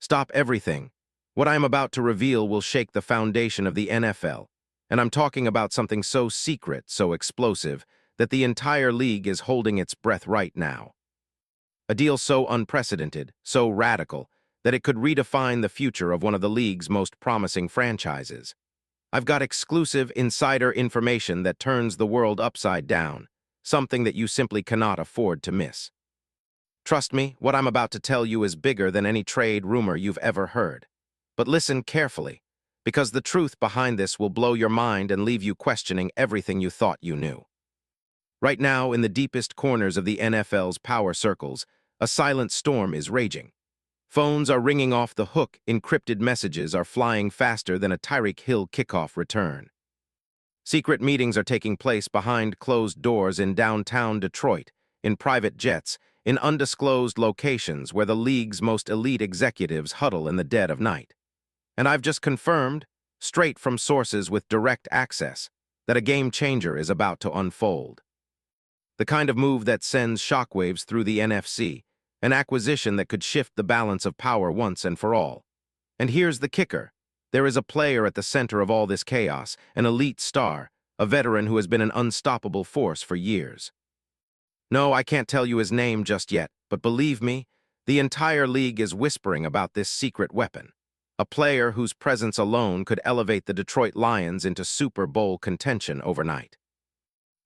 Stop everything. What I am about to reveal will shake the foundation of the NFL, and I'm talking about something so secret, so explosive, that the entire league is holding its breath right now. A deal so unprecedented, so radical, that it could redefine the future of one of the league's most promising franchises. I've got exclusive insider information that turns the world upside down, something that you simply cannot afford to miss. Trust me, what I'm about to tell you is bigger than any trade rumor you've ever heard. But listen carefully, because the truth behind this will blow your mind and leave you questioning everything you thought you knew. Right now, in the deepest corners of the NFL's power circles, a silent storm is raging. Phones are ringing off the hook, encrypted messages are flying faster than a Tyreek Hill kickoff return. Secret meetings are taking place behind closed doors in downtown Detroit, in private jets, in undisclosed locations where the league's most elite executives huddle in the dead of night. And I've just confirmed, straight from sources with direct access, that a game changer is about to unfold. The kind of move that sends shockwaves through the NFC, an acquisition that could shift the balance of power once and for all. And here's the kicker. There is a player at the center of all this chaos, an elite star, a veteran who has been an unstoppable force for years. No, I can't tell you his name just yet, but believe me, the entire league is whispering about this secret weapon. A player whose presence alone could elevate the Detroit Lions into Super Bowl contention overnight.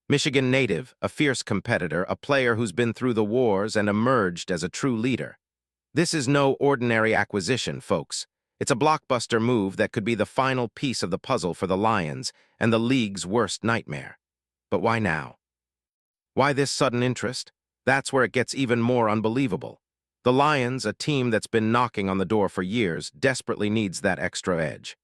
Michigan native, a fierce competitor, a player who's been through the wars and emerged as a true leader. This is no ordinary acquisition, folks. It's a blockbuster move that could be the final piece of the puzzle for the Lions and the league's worst nightmare. But why now? Why this sudden interest? That's where it gets even more unbelievable. The Lions, a team that's been knocking on the door for years, desperately needs that extra edge.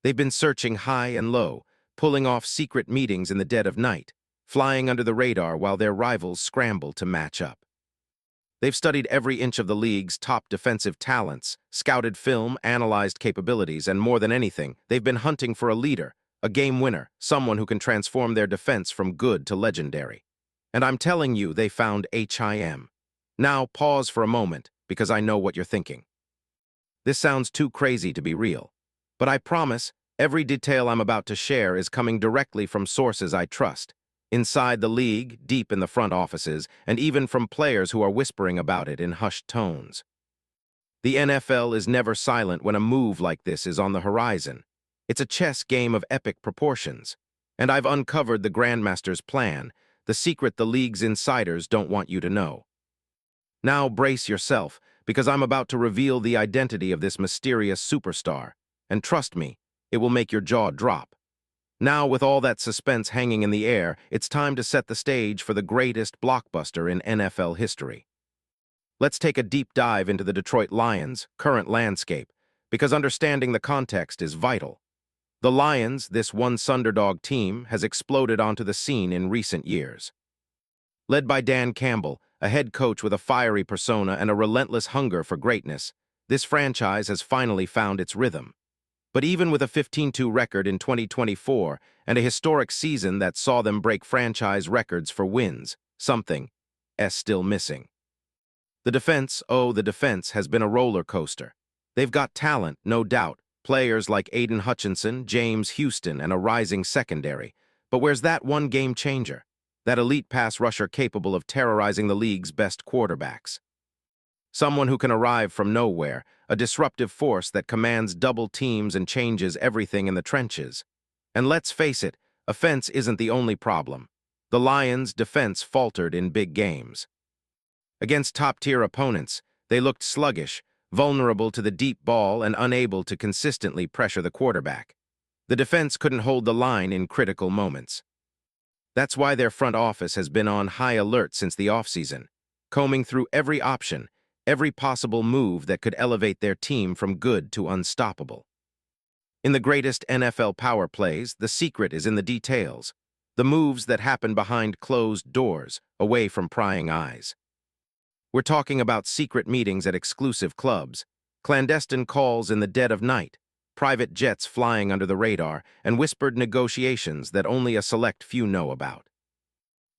They've been searching high and low, pulling off secret meetings in the dead of night, flying under the radar while their rivals scramble to match up. They've studied every inch of the league's top defensive talents, scouted film, analyzed capabilities, and more than anything, they've been hunting for a leader, a game winner, someone who can transform their defense from good to legendary. And I'm telling you, they found HIM. Now, pause for a moment, because I know what you're thinking. This sounds too crazy to be real. But I promise, every detail I'm about to share is coming directly from sources I trust, inside the league, deep in the front offices, and even from players who are whispering about it in hushed tones. The NFL is never silent when a move like this is on the horizon. It's a chess game of epic proportions. And I've uncovered the Grandmaster's plan, the secret the league's insiders don't want you to know. Now brace yourself, because I'm about to reveal the identity of this mysterious superstar, and trust me, it will make your jaw drop. Now, with all that suspense hanging in the air, it's time to set the stage for the greatest blockbuster in NFL history. Let's take a deep dive into the Detroit Lions' current landscape, because understanding the context is vital. The Lions, this once underdog team, has exploded onto the scene in recent years. Led by Dan Campbell, a head coach with a fiery persona and a relentless hunger for greatness, this franchise has finally found its rhythm. But even with a 15-2 record in 2024 and a historic season that saw them break franchise records for wins, something is still missing. The defense has been a roller coaster. They've got talent, no doubt, players like Aiden Hutchinson, James Houston, and a rising secondary. But where's that one game changer? That elite pass rusher capable of terrorizing the league's best quarterbacks. Someone who can arrive from nowhere, a disruptive force that commands double teams and changes everything in the trenches. And let's face it, offense isn't the only problem. The Lions' defense faltered in big games. Against top-tier opponents, they looked sluggish, vulnerable to the deep ball and unable to consistently pressure the quarterback. The defense couldn't hold the line in critical moments. That's why their front office has been on high alert since the offseason, combing through every option, every possible move that could elevate their team from good to unstoppable. In the greatest NFL power plays, the secret is in the details, the moves that happen behind closed doors, away from prying eyes. We're talking about secret meetings at exclusive clubs, clandestine calls in the dead of night, private jets flying under the radar, and whispered negotiations that only a select few know about.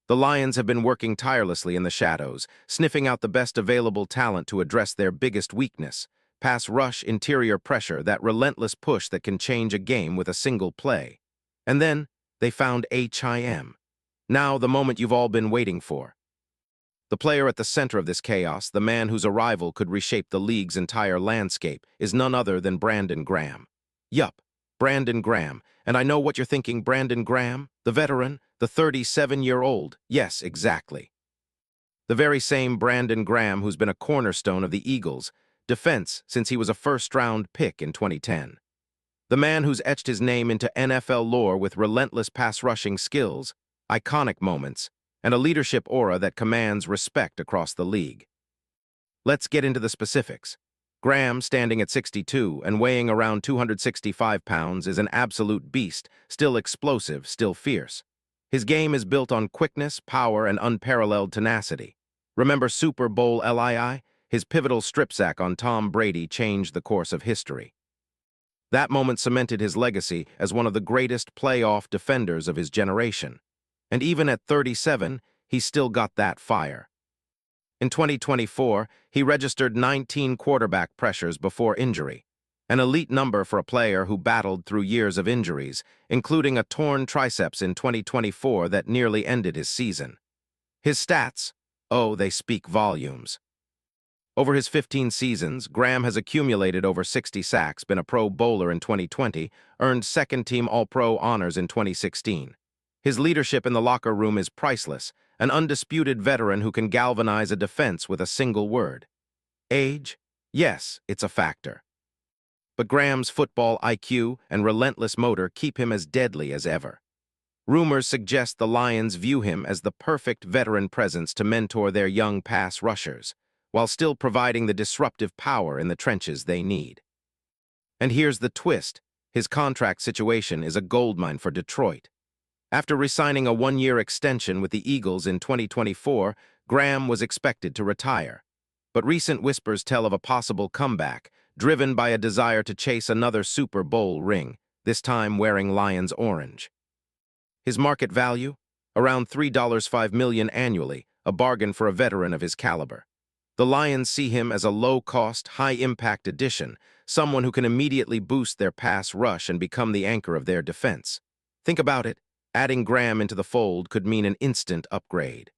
The Lions have been working tirelessly in the shadows, sniffing out the best available talent to address their biggest weakness, pass rush, interior pressure, that relentless push that can change a game with a single play. And then they found HIM. Now, the moment you've all been waiting for. The player at the center of this chaos, the man whose arrival could reshape the league's entire landscape, is none other than Brandon Graham. Yup, Brandon Graham. And I know what you're thinking, Brandon Graham? The veteran? The 37-year-old? Yes, exactly. The very same Brandon Graham who's been a cornerstone of the Eagles' defense since he was a first-round pick in 2010. The man who's etched his name into NFL lore with relentless pass-rushing skills, iconic moments, and a leadership aura that commands respect across the league. Let's get into the specifics. Graham, standing at 6'2" and weighing around 265 pounds, is an absolute beast, still explosive, still fierce. His game is built on quickness, power, and unparalleled tenacity. Remember Super Bowl LII? His pivotal strip sack on Tom Brady changed the course of history. That moment cemented his legacy as one of the greatest playoff defenders of his generation. And even at 37, he's still got that fire. In 2024, he registered 19 quarterback pressures before injury, an elite number for a player who battled through years of injuries, including a torn triceps in 2024 that nearly ended his season. His stats? Oh, they speak volumes. Over his 15 seasons, Graham has accumulated over 60 sacks, been a Pro Bowler in 2020, earned second-team All-Pro honors in 2016. His leadership in the locker room is priceless, an undisputed veteran who can galvanize a defense with a single word. Age? Yes, it's a factor. But Graham's football IQ and relentless motor keep him as deadly as ever. Rumors suggest the Lions view him as the perfect veteran presence to mentor their young pass rushers, while still providing the disruptive power in the trenches they need. And here's the twist. His contract situation is a goldmine for Detroit. After re-signing a one-year extension with the Eagles in 2024, Graham was expected to retire. But recent whispers tell of a possible comeback, driven by a desire to chase another Super Bowl ring, this time wearing Lions orange. His market value? Around $3.5 million annually, a bargain for a veteran of his caliber. The Lions see him as a low-cost, high-impact addition, someone who can immediately boost their pass rush and become the anchor of their defense. Think about it. Adding Graham into the fold could mean an instant upgrade.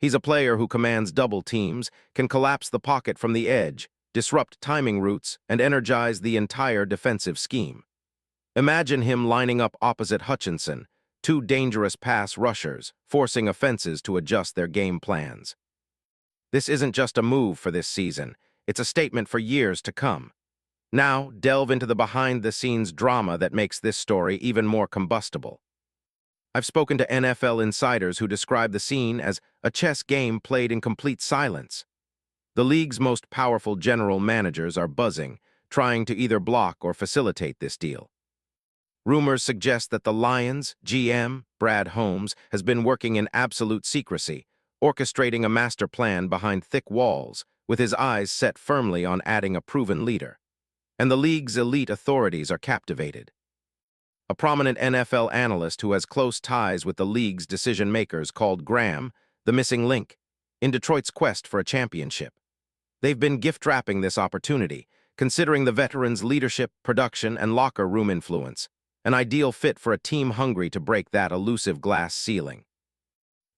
He's a player who commands double teams, can collapse the pocket from the edge, disrupt timing routes, and energize the entire defensive scheme. Imagine him lining up opposite Hutchinson, two dangerous pass rushers, forcing offenses to adjust their game plans. This isn't just a move for this season, it's a statement for years to come. Now, delve into the behind-the-scenes drama that makes this story even more combustible. I've spoken to NFL insiders who describe the scene as a chess game played in complete silence. The league's most powerful general managers are buzzing, trying to either block or facilitate this deal. Rumors suggest that the Lions' GM, Brad Holmes, has been working in absolute secrecy, orchestrating a master plan behind thick walls, with his eyes set firmly on adding a proven leader. And the league's elite authorities are captivated. A prominent NFL analyst who has close ties with the league's decision-makers called Graham the missing link in Detroit's quest for a championship. They've been gift-wrapping this opportunity, considering the veteran's leadership, production, and locker room influence, an ideal fit for a team hungry to break that elusive glass ceiling.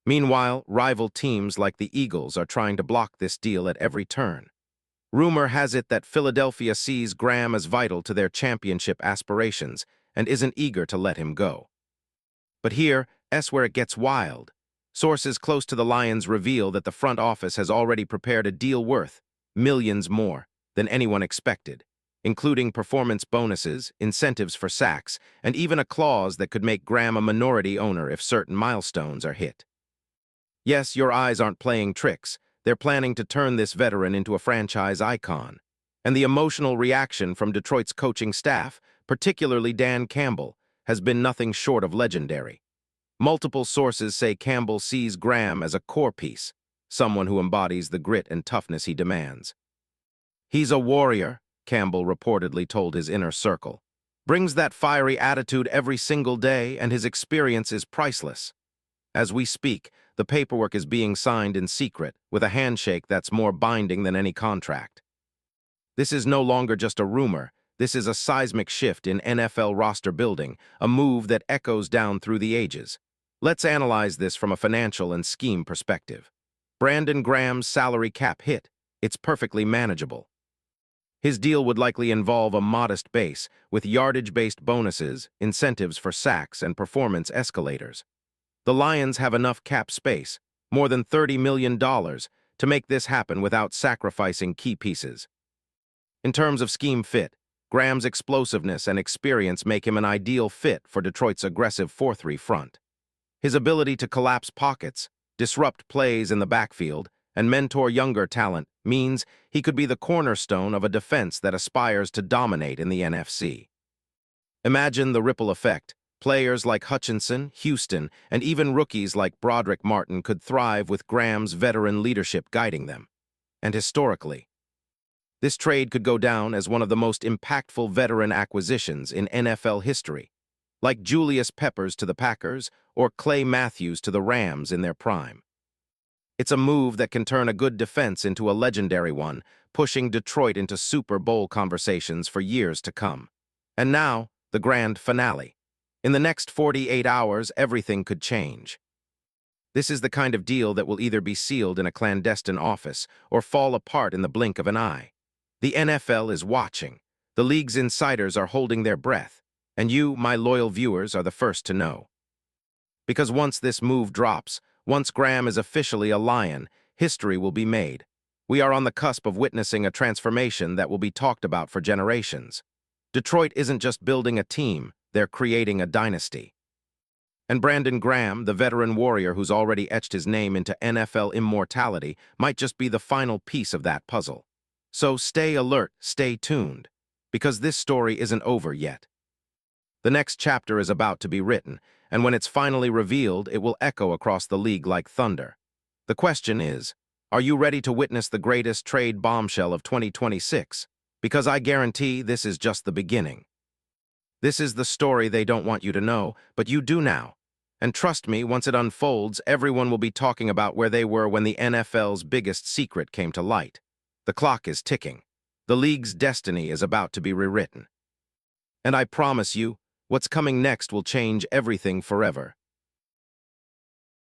Meanwhile, rival teams like the Eagles are trying to block this deal at every turn. Rumor has it that Philadelphia sees Graham as vital to their championship aspirations and isn't eager to let him go. But here's where it gets wild. Sources close to the Lions reveal that the front office has already prepared a deal worth millions more than anyone expected, including performance bonuses, incentives for sacks, and even a clause that could make Graham a minority owner if certain milestones are hit. Yes, your eyes aren't playing tricks. They're planning to turn this veteran into a franchise icon. And the emotional reaction from Detroit's coaching staff, particularly Dan Campbell, has been nothing short of legendary. Multiple sources say Campbell sees Graham as a core piece, someone who embodies the grit and toughness he demands. He's a warrior, Campbell reportedly told his inner circle. Brings that fiery attitude every single day, and his experience is priceless. As we speak, the paperwork is being signed in secret, with a handshake that's more binding than any contract. This is no longer just a rumor. This is a seismic shift in NFL roster building, a move that echoes down through the ages. Let's analyze this from a financial and scheme perspective. Brandon Graham's salary cap hit. It's perfectly manageable. His deal would likely involve a modest base, with yardage-based bonuses, incentives for sacks, and performance escalators. The Lions have enough cap space, more than $30 million, to make this happen without sacrificing key pieces. In terms of scheme fit, Graham's explosiveness and experience make him an ideal fit for Detroit's aggressive 4-3 front. His ability to collapse pockets, disrupt plays in the backfield, and mentor younger talent means he could be the cornerstone of a defense that aspires to dominate in the NFC. Imagine the ripple effect. Players like Hutchinson, Houston, and even rookies like Broderick Martin could thrive with Graham's veteran leadership guiding them. And historically, this trade could go down as one of the most impactful veteran acquisitions in NFL history, like Julius Peppers to the Packers or Clay Matthews to the Rams in their prime. It's a move that can turn a good defense into a legendary one, pushing Detroit into Super Bowl conversations for years to come. And now, the grand finale. In the next 48 hours, everything could change. This is the kind of deal that will either be sealed in a clandestine office or fall apart in the blink of an eye. The NFL is watching. The league's insiders are holding their breath. And you, my loyal viewers, are the first to know. Because once this move drops, once Graham is officially a Lion, history will be made. We are on the cusp of witnessing a transformation that will be talked about for generations. Detroit isn't just building a team, they're creating a dynasty. And Brandon Graham, the veteran warrior who's already etched his name into NFL immortality, might just be the final piece of that puzzle. So stay alert, stay tuned, because this story isn't over yet. The next chapter is about to be written, and when it's finally revealed, it will echo across the league like thunder. The question is, are you ready to witness the greatest trade bombshell of 2026? Because I guarantee this is just the beginning. This is the story they don't want you to know, but you do now. And trust me, once it unfolds, everyone will be talking about where they were when the NFL's biggest secret came to light. The clock is ticking. The league's destiny is about to be rewritten. And I promise you, what's coming next will change everything forever.